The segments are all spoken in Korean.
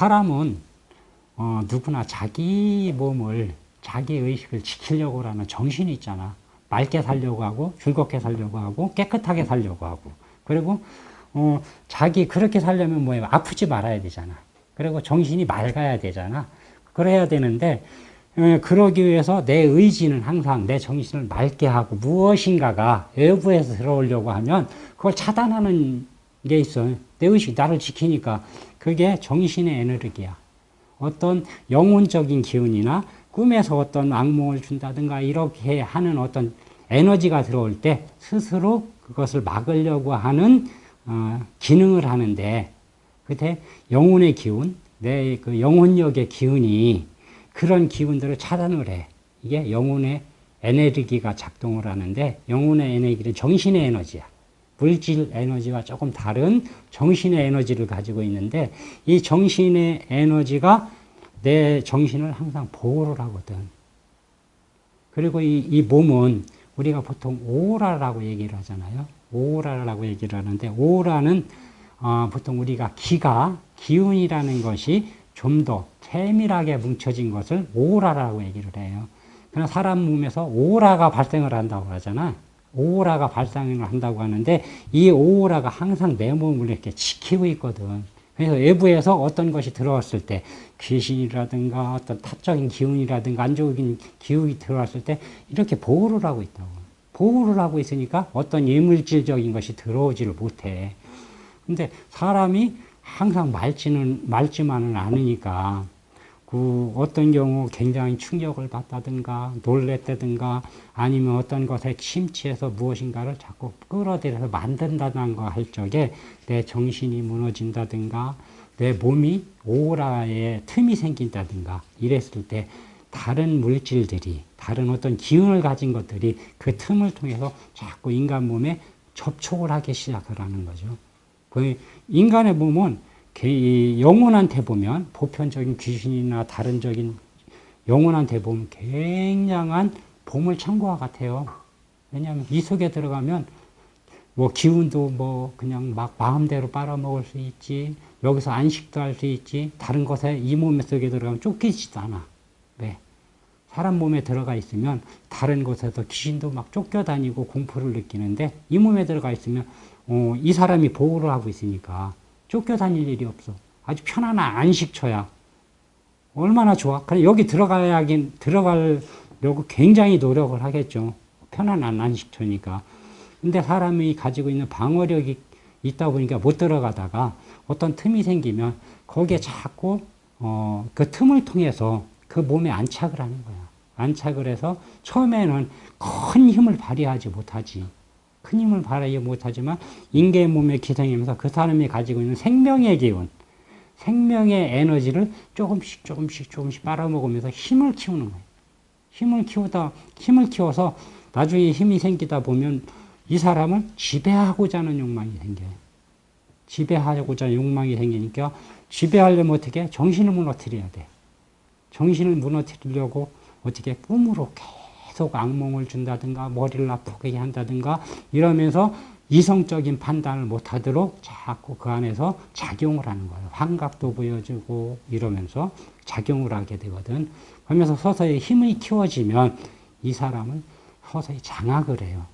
사람은 누구나 자기 몸을, 자기 의식을 지키려고 하는 정신이 있잖아. 맑게 살려고 하고, 즐겁게 살려고 하고, 깨끗하게 살려고 하고. 그리고 자기 그렇게 살려면 뭐예요? 아프지 말아야 되잖아. 그리고 정신이 맑아야 되잖아. 그래야 되는데, 그러기 위해서 내 의지는 항상 내 정신을 맑게 하고, 무엇인가가 외부에서 들어오려고 하면 그걸 차단하는 게 있어요. 내 의식, 나를 지키니까. 그게 정신의 에너지야. 어떤 영혼적인 기운이나 꿈에서 어떤 악몽을 준다든가 이렇게 하는 어떤 에너지가 들어올 때 스스로 그것을 막으려고 하는 기능을 하는데, 그때 영혼의 기운, 내 그 영혼력의 기운이 그런 기운들을 차단을 해. 이게 영혼의 에너지가 작동을 하는데, 영혼의 에너지는 정신의 에너지야. 물질 에너지와 조금 다른 정신의 에너지를 가지고 있는데, 이 정신의 에너지가 내 정신을 항상 보호를 하거든. 그리고 이 몸은 우리가 보통 오라라고 얘기를 하잖아요. 오라라고 얘기를 하는데, 오라는 보통 우리가 기운이라는 것이 좀 더 세밀하게 뭉쳐진 것을 오라라고 얘기를 해요. 그러나 사람 몸에서 오라가 발생을 한다고 하잖아. 오라가 발생을 한다고 하는데, 이 오라가 항상 내 몸을 이렇게 지키고 있거든. 그래서 외부에서 어떤 것이 들어왔을 때, 귀신이라든가 어떤 타적인 기운이라든가 안 좋은 기운이 들어왔을 때 이렇게 보호를 하고 있다고. 보호를 하고 있으니까 어떤 이물질적인 것이 들어오지를 못해. 근데 사람이 항상 맑지만은 않으니까, 어떤 경우 굉장히 충격을 받다든가, 놀랬다든가, 아니면 어떤 것에 심취해서 무엇인가를 자꾸 끌어들여서 만든다든가 할 적에 내 정신이 무너진다든가, 내 몸이 오라에 틈이 생긴다든가, 이랬을 때 다른 물질들이, 다른 어떤 기운을 가진 것들이 그 틈을 통해서 자꾸 인간 몸에 접촉을 하기 시작을 하는 거죠. 인간의 몸은 영혼한테 보면, 보편적인 귀신이나 다른적인 영혼한테 보면 굉장한 보물창고와 같아요. 왜냐하면 이 속에 들어가면 뭐 기운도 뭐 그냥 막 마음대로 빨아먹을 수 있지, 여기서 안식도 할 수 있지, 다른 것에 이 몸 속에 들어가면 쫓기지도 않아. 왜? 사람 몸에 들어가 있으면 다른 곳에서 귀신도 막 쫓겨다니고 공포를 느끼는데, 이 몸에 들어가 있으면 이 사람이 보호를 하고 있으니까 쫓겨다닐 일이 없어. 아주 편안한 안식처야. 얼마나 좋아. 그래, 여기 들어가려고 굉장히 노력을 하겠죠. 편안한 안식처니까. 근데 사람이 가지고 있는 방어력이 있다 보니까 못 들어가다가 어떤 틈이 생기면 거기에 자꾸 그 틈을 통해서 그 몸에 안착을 하는 거야. 안착을 해서 처음에는 큰 힘을 발휘하지 못하지. 큰 힘을 발휘하지 못하지만 인간의 몸에 기생하면서 그 사람이 가지고 있는 생명의 기운, 생명의 에너지를 조금씩 빨아먹으면서 힘을 키우는 거예요. 힘을 키워서 나중에 힘이 생기다 보면 이 사람은 지배하고자 하는 욕망이 생겨요. 지배하고자 하는 욕망이 생기니까, 지배하려면 어떻게? 정신을 무너뜨려야 돼. 정신을 무너뜨리려고 어떻게? 꿈으로 계속 악몽을 준다든가, 머리를 아프게 한다든가, 이러면서 이성적인 판단을 못하도록 자꾸 그 안에서 작용을 하는 거예요. 환각도 보여주고 이러면서 작용을 하게 되거든. 그러면서 서서히 힘이 키워지면 이 사람을 서서히 장악을 해요.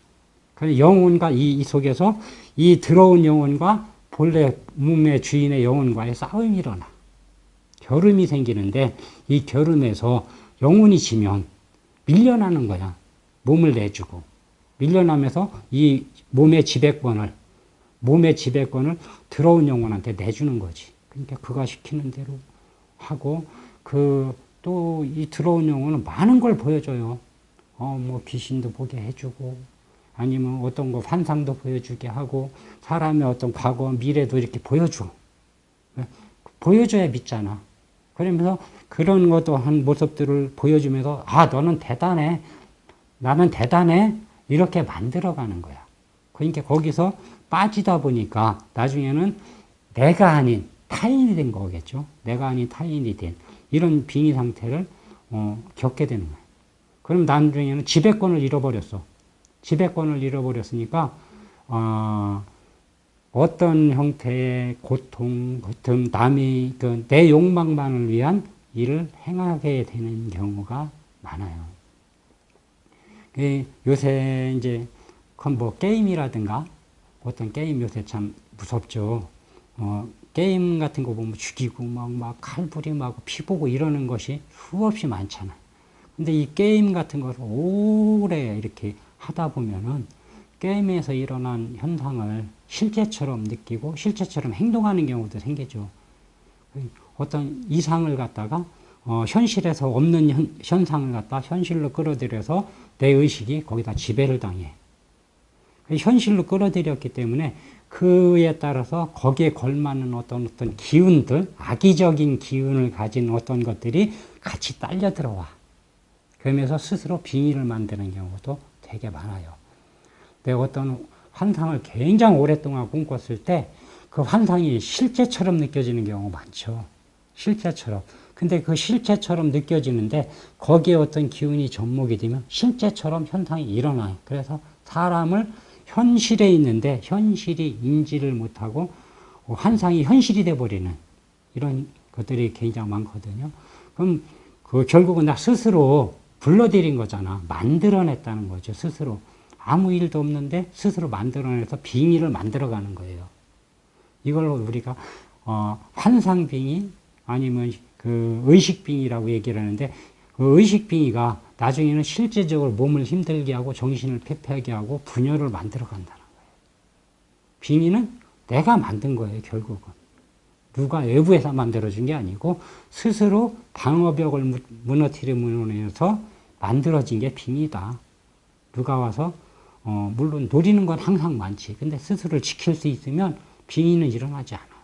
그래서 영혼과 이 속에서 이 들어온 영혼과 본래 몸의 주인의 영혼과의 싸움이 일어나. 결음이 생기는데, 이 결음에서 영혼이 지면 밀려나는 거야. 몸을 내주고. 밀려나면서 이 몸의 지배권을 들어온 영혼한테 내주는 거지. 그러니까 그가 시키는 대로 하고, 또 이 들어온 영혼은 많은 걸 보여줘요. 뭐 귀신도 보게 해주고, 아니면 어떤 거 환상도 보여주게 하고, 사람의 어떤 과거, 미래도 이렇게 보여줘. 보여줘야 믿잖아. 그러면서 그런 것도 한 모습들을 보여주면서, 너는 대단해. 나는 대단해. 이렇게 만들어가는 거야. 그러니까 거기서 빠지다 보니까 나중에는 내가 아닌 타인이 된 거겠죠. 내가 아닌 타인이 된 이런 빙의 상태를 겪게 되는 거예요. 그럼 나중에는 지배권을 잃어버렸어. 지배권을 잃어버렸으니까 어떤 형태의 고통, 남이 내 욕망만을 위한 일을 행하게 되는 경우가 많아요. 요새 이제 뭐 게임이라든가 어떤 게임 요새 참 무섭죠. 게임 같은 거 보면 죽이고 막 칼부리 막 피 보고 이러는 것이 수없이 많잖아. 근데 이 게임 같은 것을 오래 이렇게 하다 보면은 게임에서 일어난 현상을 실제처럼 느끼고 실제처럼 행동하는 경우도 생기죠. 어떤 이상을 갖다가 현실에서 없는 현상을 갖다 현실로 끌어들여서 내 의식이 거기다 지배를 당해. 현실로 끌어들였기 때문에 그에 따라서 거기에 걸맞는 어떤 기운들, 악의적인 기운을 가진 어떤 것들이 같이 딸려 들어와. 그러면서 스스로 빙의를 만드는 경우도 되게 많아요. 내가 어떤 환상을 굉장히 오랫동안 꿈꿨을 때 그 환상이 실제처럼 느껴지는 경우가 많죠. 실제처럼. 근데 그 실제처럼 느껴지는데 거기에 어떤 기운이 접목이 되면 실제처럼 현상이 일어나요. 그래서 사람을 현실에 있는데 현실이 인지를 못하고 환상이 현실이 돼버리는 이런 것들이 굉장히 많거든요. 그럼 결국은 나 스스로 불러들인 거잖아. 만들어냈다는 거죠. 스스로. 아무 일도 없는데 스스로 만들어내서 빙의를 만들어가는 거예요. 이걸 우리가 환상빙의 아니면 그 의식빙의라고 얘기를 하는데 그 의식빙의가 나중에는 실제적으로 몸을 힘들게 하고 정신을 패패하게 하고 분열을 만들어 간다는 거예요. 빙의는 내가 만든 거예요, 결국은. 누가 외부에서 만들어준 게 아니고 스스로 방어벽을 무너뜨리면서 만들어진 게 빙의다. 누가 와서 물론 노리는 건 항상 많지. 근데 스스로를 지킬 수 있으면 빙의는 일어나지 않아.